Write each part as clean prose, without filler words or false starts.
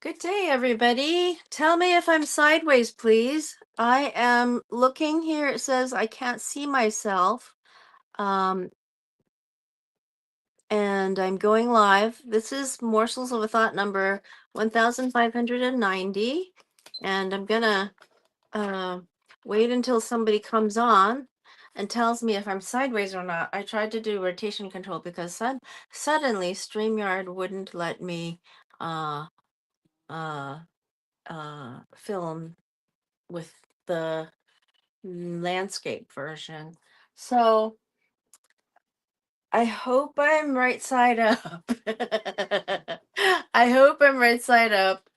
Good day, everybody. Tell me if I'm sideways, please. I am looking here. It says I can't see myself. Um, and I'm going live. This is Morsels of a Thought number 1590. And I'm gonna uh, wait until somebody comes on and tells me if I'm sideways or not. I tried to do rotation control because suddenly StreamYard wouldn't let me uh, uh, film with the landscape version. So I hope I'm right side up. I hope I'm right side up.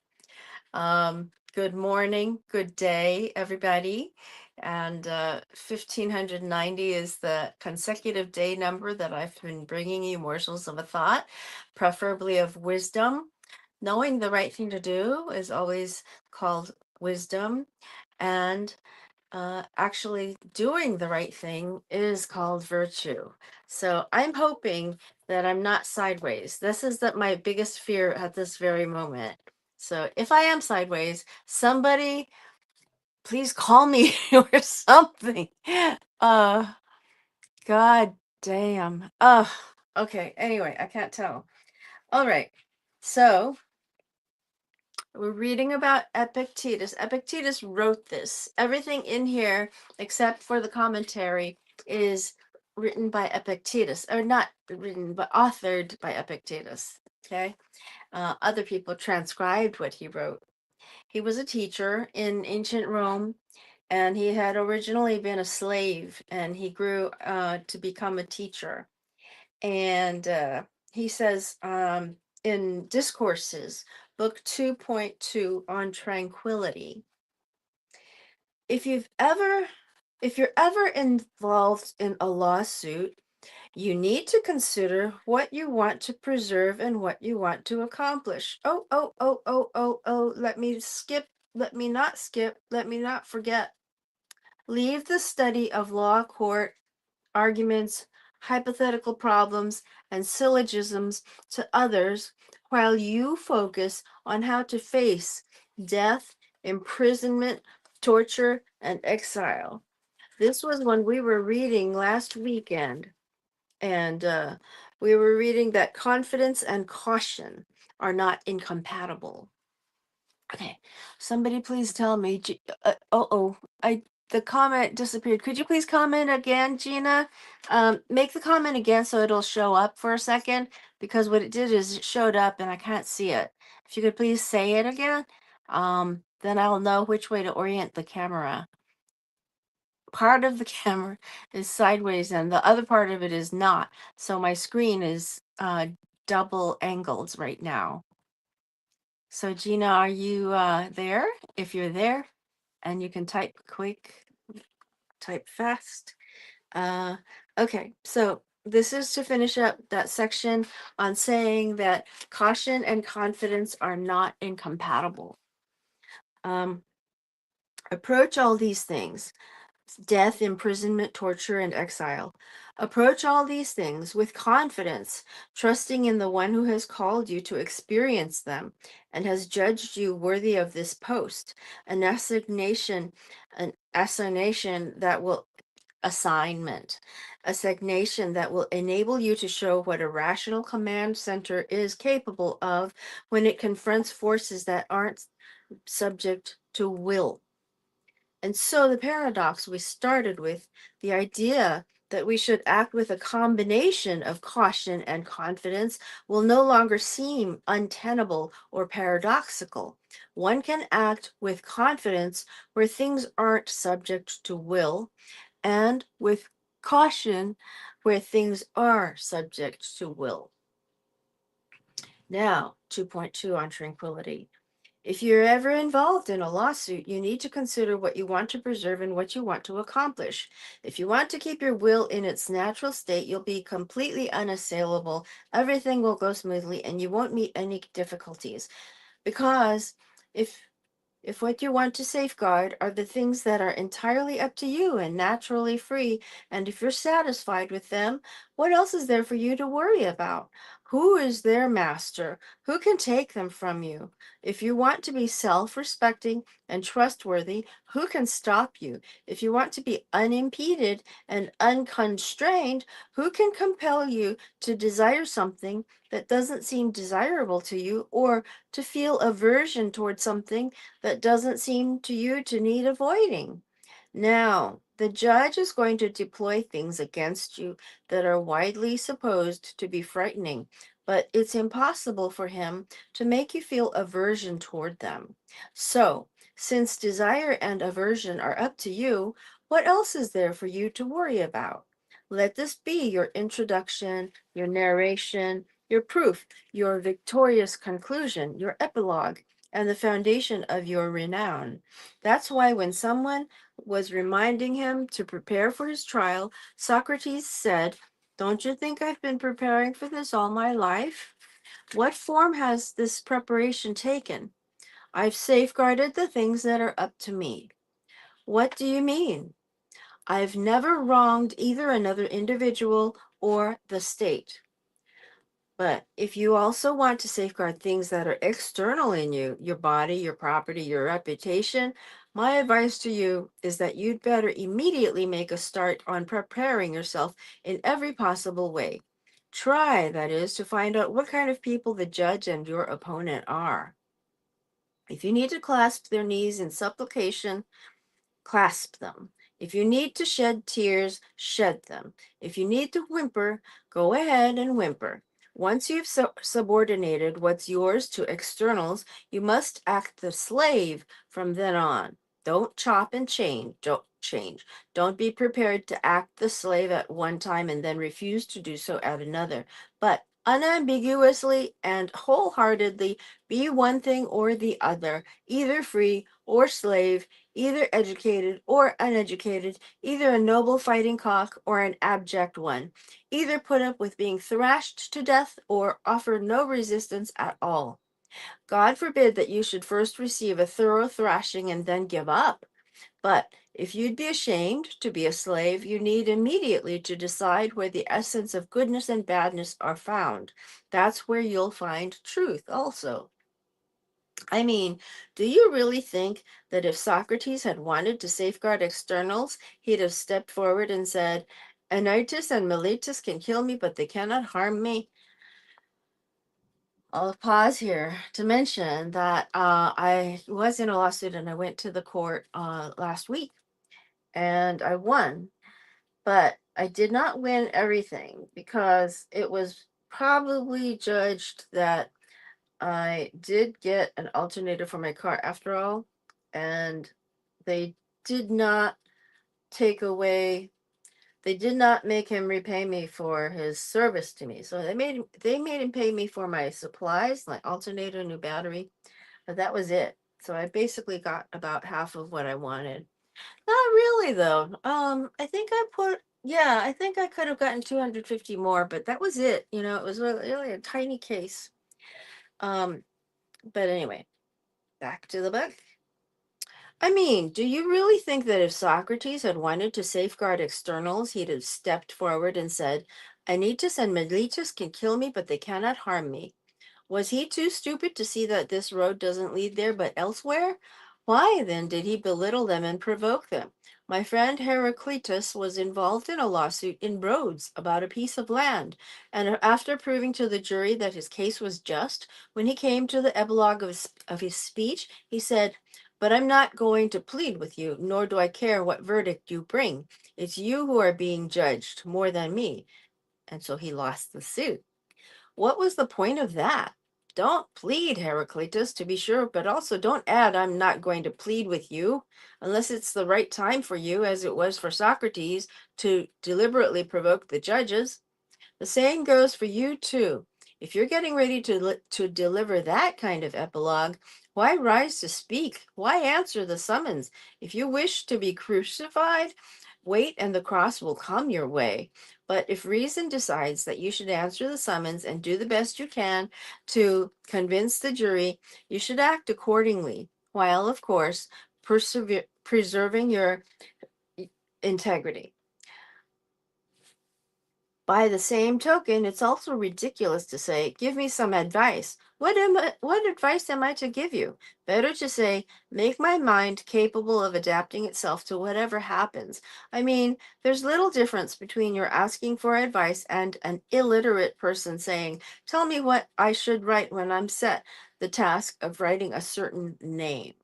Good morning, good day, everybody. And 1590 is the consecutive day number that I've been bringing you morsels of a thought, preferably of wisdom. Knowing the right thing to do is always called wisdom. And actually doing the right thing is called virtue. So I'm hoping that I'm not sideways. This is my biggest fear at this very moment. So if I am sideways, somebody please call me or something. Uh, God damn. Okay. Anyway, I can't tell. All right. So we're reading about Epictetus. Epictetus wrote this. Everything in here, except for the commentary, is written by Epictetus, or not written, but authored by Epictetus. Okay. Other people transcribed what he wrote. He was a teacher in ancient Rome, and he had originally been a slave, and he grew to become a teacher. And he says in Discourses, book 2.2 on tranquility, if you're ever involved in a lawsuit, you need to consider what you want to preserve and what you want to accomplish. Let me skip, let me not skip, let me not forget. Leave the study of law court arguments, hypothetical problems, and syllogisms to others while you focus on how to face death, imprisonment, torture, and exile. This was when we were reading last weekend, and we were reading that confidence and caution are not incompatible. Okay, somebody please tell me. The comment disappeared. Could you please comment again, Gina? Make the comment again so it'll show up for a second, because what it did is it showed up and I can't see it. If you could please say it again, then I'll know which way to orient the camera. Part of the camera is sideways and the other part of it is not. So my screen is double angled right now. So Gina, are you there? If you're there and you can type quick, type fast. Okay, so this is to finish up that section on saying that caution and confidence are not incompatible. Approach all these things: death, imprisonment, torture, and exile. Approach all these things with confidence, trusting in the one who has called you to experience them and has judged you worthy of this post, an assignation that will assignation that will enable you to show what a rational command center is capable of when it confronts forces that aren't subject to will. And so the paradox we started with, the idea that we should act with a combination of caution and confidence, will no longer seem untenable or paradoxical. One can act with confidence where things aren't subject to will, and with caution where things are subject to will. Now, 2.2 on tranquility. If you're ever involved in a lawsuit, you need to consider what you want to preserve and what you want to accomplish. If you want to keep your will in its natural state, you'll be completely unassailable. Everything will go smoothly and you won't meet any difficulties. Because if what you want to safeguard are the things that are entirely up to you and naturally free, and if you're satisfied with them, what else is there for you to worry about? Who is their master? Who can take them from you? If you want to be self-respecting and trustworthy, who can stop you? If you want to be unimpeded and unconstrained, who can compel you to desire something that doesn't seem desirable to you, or to feel aversion towards something that doesn't seem to you to need avoiding? Now, the judge is going to deploy things against you that are widely supposed to be frightening, but it's impossible for him to make you feel aversion toward them. So, since desire and aversion are up to you, what else is there for you to worry about? Let this be your introduction, your narration, your proof, your victorious conclusion, your epilogue, and the foundation of your renown. That's why when someone was reminding him to prepare for his trial, Socrates said, "Don't you think I've been preparing for this all my life? What form has this preparation taken? I've safeguarded the things that are up to me." What do you mean? I've never wronged either another individual or the state. But if you also want to safeguard things that are external in you, your body, your property, your reputation, my advice to you is that you'd better immediately make a start on preparing yourself in every possible way. Try, that is, to find out what kind of people the judge and your opponent are. If you need to clasp their knees in supplication, clasp them. If you need to shed tears, shed them. If you need to whimper, go ahead and whimper. Once you've subordinated what's yours to externals, you must act the slave from then on. Don't chop and change. Don't change. Don't be prepared to act the slave at one time and then refuse to do so at another. But unambiguously and wholeheartedly be one thing or the other, either free or slave, either educated or uneducated, either a noble fighting cock or an abject one, either put up with being thrashed to death or offer no resistance at all. God forbid that you should first receive a thorough thrashing and then give up. But if you'd be ashamed to be a slave, you need immediately to decide where the essence of goodness and badness are found. That's where you'll find truth also. I mean, do you really think that if Socrates had wanted to safeguard externals, he'd have stepped forward and said, "Anitus and Miletus can kill me, but they cannot harm me"? I'll pause here to mention that I was in a lawsuit and I went to the court last week and I won, but I did not win everything because it was probably judged that I did get an alternator for my car after all, and they did not take away, they did not make him repay me for his service to me. So they made him pay me for my supplies, like alternator, new battery, but that was it. So I basically got about half of what I wanted. Not really though. I think I could have gotten 250 more, but that was it. It was really a tiny case. Um, but anyway, back to the book. I mean, do you really think that if Socrates had wanted to safeguard externals, he'd have stepped forward and said, "Anytus and Meletus can kill me, but they cannot harm me"? Was he too stupid to see that this road doesn't lead there but elsewhere? Why, then, did he belittle them and provoke them? My friend Heraclitus was involved in a lawsuit in Rhodes about a piece of land, and after proving to the jury that his case was just, when he came to the epilogue of his speech, he said, "But I'm not going to plead with you, nor do I care what verdict you bring. It's you who are being judged more than me." And so he lost the suit. What was the point of that? Don't plead, Heraclitus, to be sure, but also don't add, "I'm not going to plead with you," unless it's the right time for you, as it was for Socrates, to deliberately provoke the judges. The same goes for you too. If you're getting ready to deliver that kind of epilogue, why rise to speak? Why answer the summons? If you wish to be crucified, wait and the cross will come your way. But if reason decides that you should answer the summons and do the best you can to convince the jury, you should act accordingly, while, of course, preserving your integrity. By the same token, it's also ridiculous to say, give me some advice. What advice am I to give you? Better to say, make my mind capable of adapting itself to whatever happens. I mean, there's little difference between your asking for advice and an illiterate person saying, tell me what I should write when I'm set the task of writing a certain name.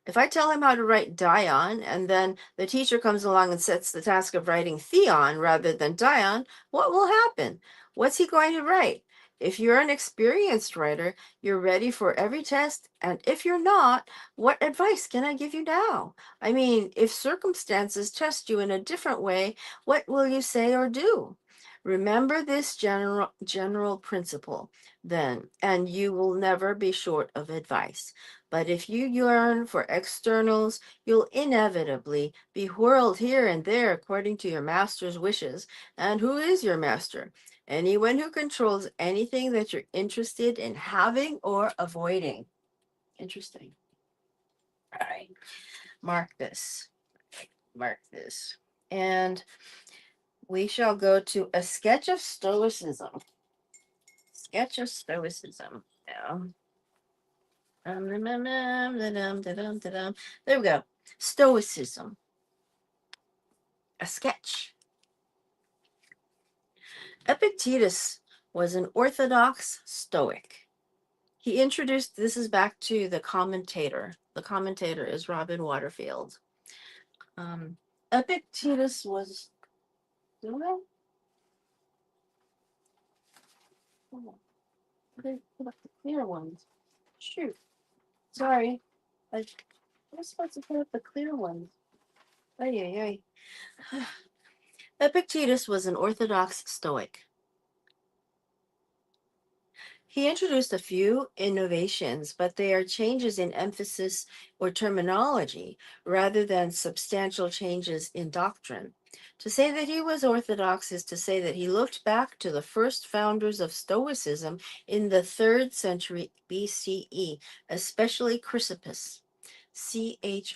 If I tell him how to write Dion, and then the teacher comes along and sets the task of writing Theon rather than Dion, what will happen? What's he going to write? If you're an experienced writer, you're ready for every test, and if you're not, what advice can I give you now? I mean, if circumstances test you in a different way, what will you say or do? Remember this general principle, then, and you will never be short of advice. But if you yearn for externals, you'll inevitably be whirled here and there according to your master's wishes. And who is your master? Anyone who controls anything that you're interested in having or avoiding. Interesting. All right. Mark this. Mark this. And we shall go to a sketch of Stoicism. Sketch of Stoicism. Now. There we go. Stoicism. A sketch. Epictetus was an orthodox Stoic. He introduced, this is back to the commentator. The commentator is Robin Waterfield. Epictetus was, do I? They put up the clear ones. Shoot. Sorry. I was supposed to put up the clear ones. Ay, ay, ay. Epictetus was an orthodox Stoic. He introduced a few innovations, but they are changes in emphasis or terminology rather than substantial changes in doctrine. To say that he was orthodox is to say that he looked back to the first founders of Stoicism in the 3rd century BCE, especially Chrysippus, Chrysippus.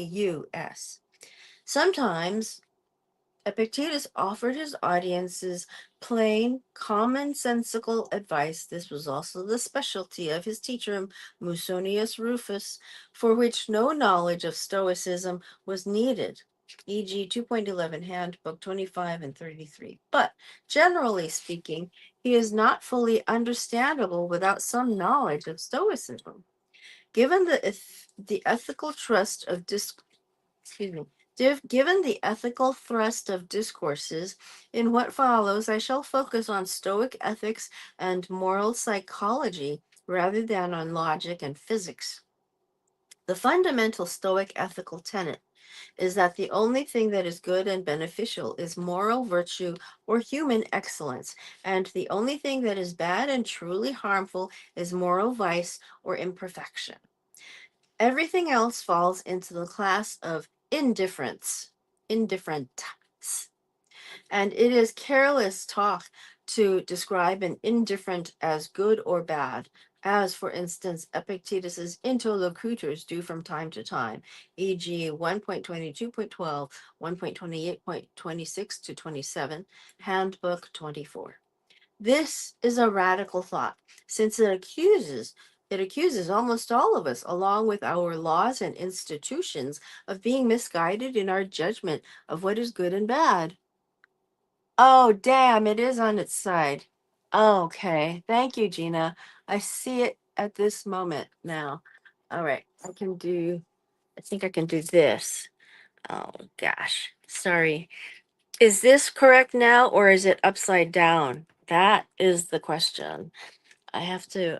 Chrysippus. Sometimes Epictetus offered his audiences plain, commonsensical advice. This was also the specialty of his teacher, Musonius Rufus, for which no knowledge of Stoicism was needed, e.g., 2.11, Handbook 25 and 33. But generally speaking, he is not fully understandable without some knowledge of Stoicism. Given the ethical trust of excuse me, given the ethical thrust of discourses, in what follows, I shall focus on Stoic ethics and moral psychology rather than on logic and physics. The fundamental Stoic ethical tenet is that the only thing that is good and beneficial is moral virtue or human excellence, and the only thing that is bad and truly harmful is moral vice or imperfection. Everything else falls into the class of indifference, indifference. And it is careless talk to describe an indifferent as good or bad, as, for instance, Epictetus's interlocutors do from time to time, e.g., 1.22.12, 1.28.26 to 27, Handbook 24. This is a radical thought, since it accuses almost all of us, along with our laws and institutions, of being misguided in our judgment of what is good and bad. Oh, damn, it is on its side. Okay, thank you, Gina. I see it at this moment now. All right, I think I can do this. Oh, gosh, sorry. Is this correct now or is it upside down? That is the question. I have to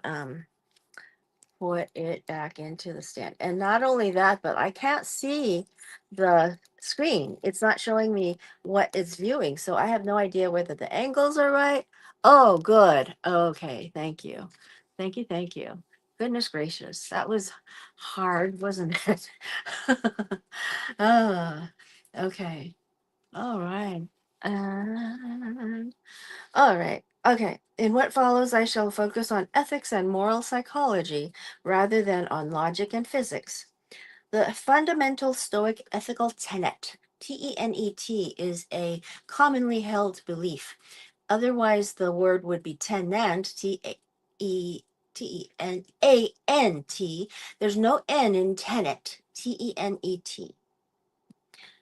put it back into the stand. And not only that, but I can't see the screen. It's not showing me what it's viewing. So I have no idea whether the angles are right. Oh, good. Okay. Thank you. Thank you. Thank you. Goodness gracious. That was hard, wasn't it? Ah, okay. All right. Uh, all right. Okay, in what follows, I shall focus on ethics and moral psychology rather than on logic and physics. The fundamental Stoic ethical tenet, TENET, is a commonly held belief. Otherwise, the word would be tenant, Tenant. There's no N in tenet, TENET.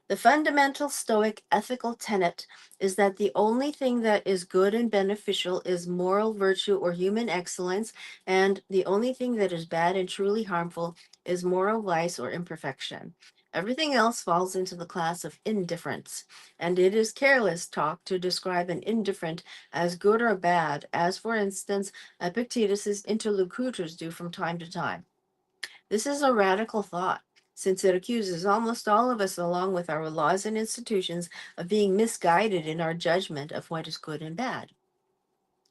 The fundamental Stoic ethical tenet is that the only thing that is good and beneficial is moral virtue or human excellence, and the only thing that is bad and truly harmful is moral vice or imperfection. Everything else falls into the class of indifference, and it is careless talk to describe an indifferent as good or bad, as, for instance, Epictetus's interlocutors do from time to time. This is a radical thought, since it accuses almost all of us, along with our laws and institutions, of being misguided in our judgment of what is good and bad.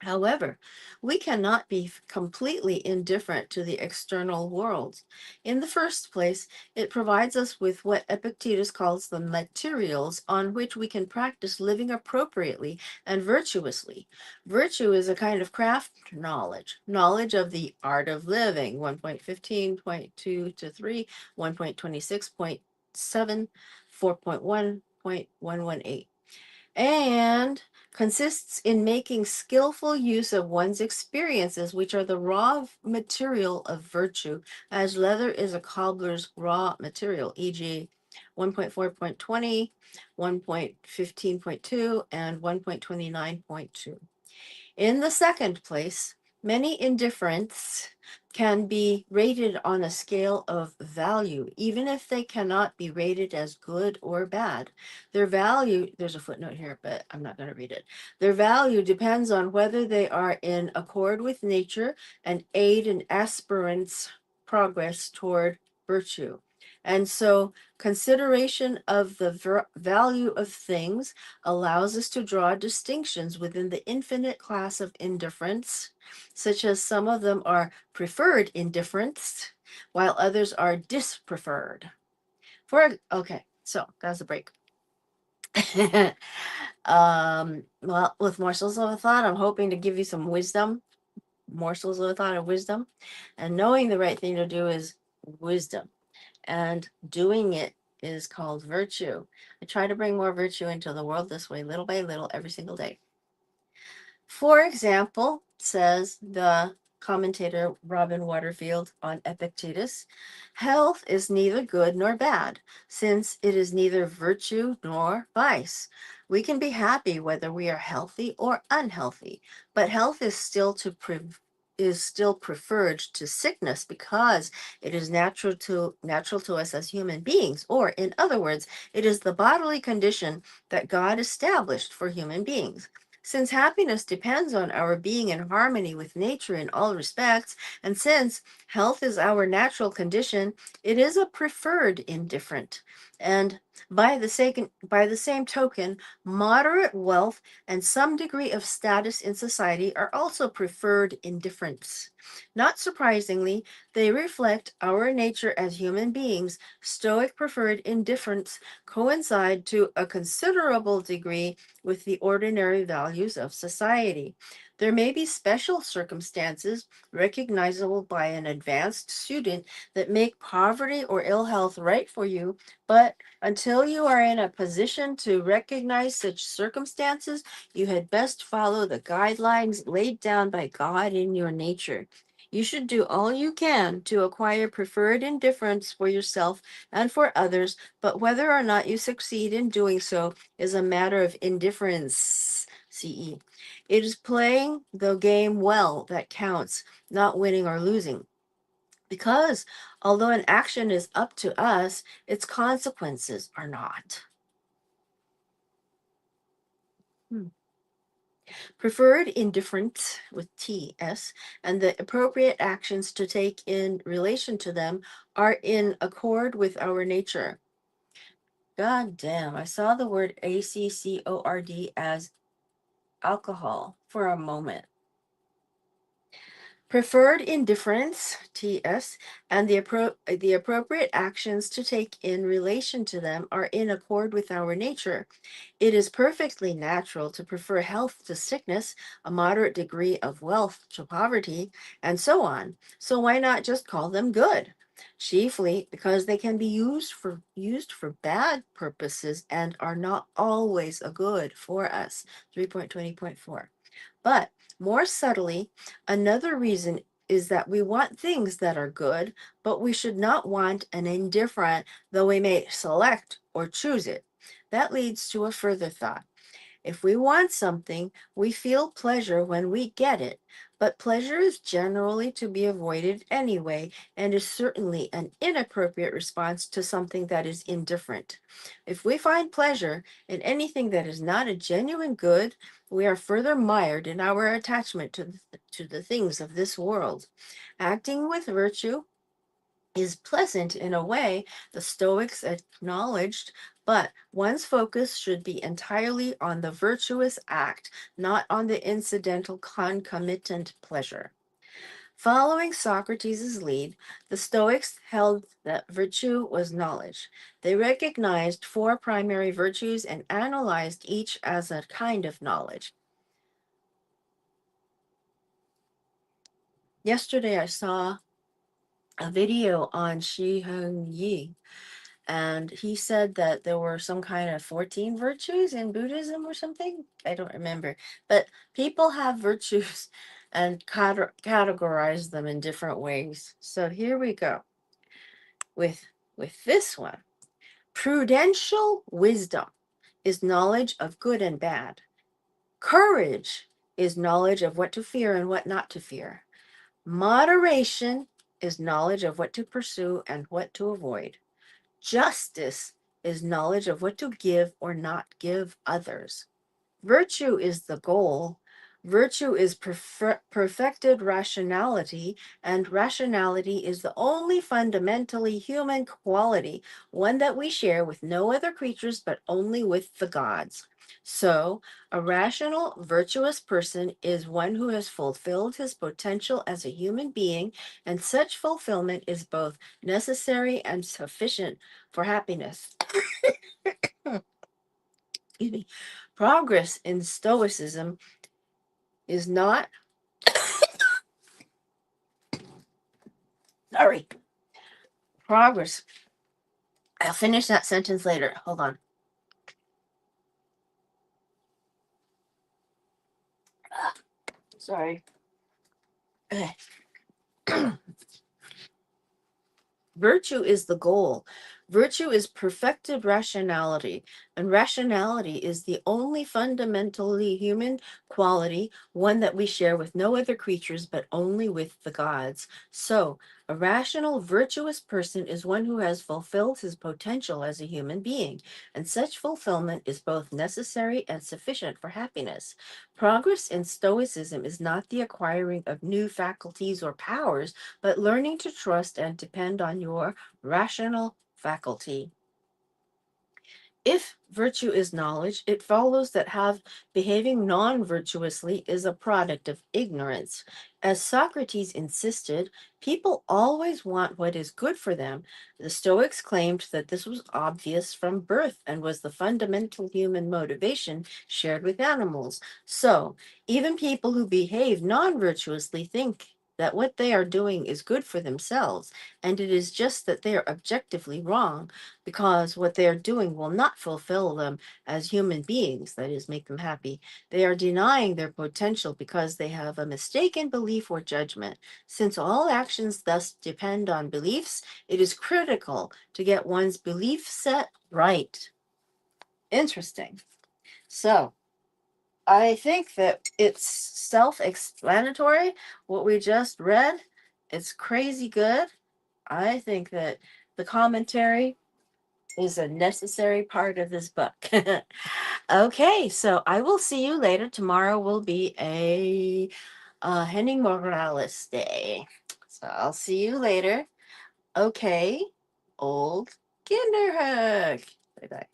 However, we cannot be completely indifferent to the external world. In the first place, it provides us with what Epictetus calls the materials on which we can practice living appropriately and virtuously. Virtue is a kind of craft knowledge, knowledge of the art of living, 1.15.2 to 3, 1.26.7, 4.1.118, and consists in making skillful use of one's experiences, which are the raw material of virtue, as leather is a cobbler's raw material, e.g., 1.4.20, 1.15.2, and 1.29.2. In the second place, many indifferents can be rated on a scale of value, even if they cannot be rated as good or bad. Their value, there's a footnote here, but I'm not going to read it. Their value depends on whether they are in accord with nature and aid an aspirant's progress toward virtue. And so, consideration of the value of things allows us to draw distinctions within the infinite class of indifference, such as some of them are preferred indifference, while others are dispreferred. Okay, so that's a break. Well, with morsels of a thought, I'm hoping to give you some wisdom, morsels of a thought of wisdom, and knowing the right thing to do is wisdom, and doing it is called virtue. I try to bring more virtue into the world this way, little by little, every single day. For example, says the commentator Robin Waterfield on Epictetus, health is neither good nor bad, since it is neither virtue nor vice. We can be happy whether we are healthy or unhealthy, but health is still preferred to sickness because it is natural to us as human beings, or in other words, it is the bodily condition that God established for human beings. Since happiness depends on our being in harmony with nature in all respects, and since health is our natural condition, it is a preferred indifferent. And by the same token, moderate wealth and some degree of status in society are also preferred indifference. Not surprisingly, they reflect our nature as human beings. Stoic preferred indifference coincide to a considerable degree with the ordinary values of society. There may be special circumstances recognizable by an advanced student that make poverty or ill health right for you, but until you are in a position to recognize such circumstances, you had best follow the guidelines laid down by God in your nature. You should do all you can to acquire preferred indifference for yourself and for others, but whether or not you succeed in doing so is a matter of indifference. CE. It is playing the game well that counts, not winning or losing. Because although an action is up to us, its consequences are not. Hmm. Preferred indifference with TS and the appropriate actions to take in relation to them are in accord with our nature. God damn, I saw the word ACCORD as alcohol for a moment. Preferred indifference, TS, and the appropriate actions to take in relation to them are in accord with our nature. It is perfectly natural to prefer health to sickness, a moderate degree of wealth to poverty, and so on. So why not just call them good? Chiefly because they can be used for bad purposes and are not always a good for us. 3.20.4. But more subtly, another reason is that we want things that are good, but we should not want an indifferent, though we may select or choose it. That leads to a further thought. If we want something, we feel pleasure when we get it, but pleasure is generally to be avoided anyway, and is certainly an inappropriate response to something that is indifferent. If we find pleasure in anything that is not a genuine good, we are further mired in our attachment to the things of this world. Acting with virtue is pleasant in a way, the Stoics acknowledged, but one's focus should be entirely on the virtuous act, not on the incidental concomitant pleasure. Following Socrates' lead, the Stoics held that virtue was knowledge. They recognized four primary virtues and analyzed each as a kind of knowledge. Yesterday, I saw a video on Shi Heng Yi, and he said that there were some kind of 14 virtues in Buddhism or something. I don't remember. But people have virtues and categorize them in different ways. So here we go with this one. Prudential wisdom is knowledge of good and bad. Courage is knowledge of what to fear and what not to fear. Moderation is knowledge of what to pursue and what to avoid. Justice is knowledge of what to give or not give others. Virtue is the goal. Virtue is perfected rationality, and rationality is the only fundamentally human quality, one that we share with no other creatures but only with the gods. So, a rational, virtuous person is one who has fulfilled his potential as a human being, and such fulfillment is both necessary and sufficient for happiness. Excuse me. Progress in Stoicism is not, sorry, progress. I'll finish that sentence later. Hold on. Sorry. Virtue is the goal. Virtue is perfected rationality, and rationality is the only fundamentally human quality, one that we share with no other creatures but only with the gods. So, a rational, virtuous person is one who has fulfilled his potential as a human being, and such fulfillment is both necessary and sufficient for happiness. Progress in Stoicism is not the acquiring of new faculties or powers, but learning to trust and depend on your rational faculty. If virtue is knowledge, it follows that behaving non-virtuously is a product of ignorance. As Socrates insisted, people always want what is good for them. The Stoics claimed that this was obvious from birth and was the fundamental human motivation shared with animals. So, even people who behave non-virtuously think that what they are doing is good for themselves, and it is just that they are objectively wrong, because what they are doing will not fulfill them as human beings, that is, make them happy. They are denying their potential because they have a mistaken belief or judgment. Since all actions thus depend on beliefs, it is critical to get one's belief set right. Interesting. So, I think that it's self explanatory what we just read. It's crazy good. I think that the commentary is a necessary part of this book. Okay, so I will see you later. Tomorrow will be a Henning Morales day. So I'll see you later. Okay, old Kinderhook. Bye bye.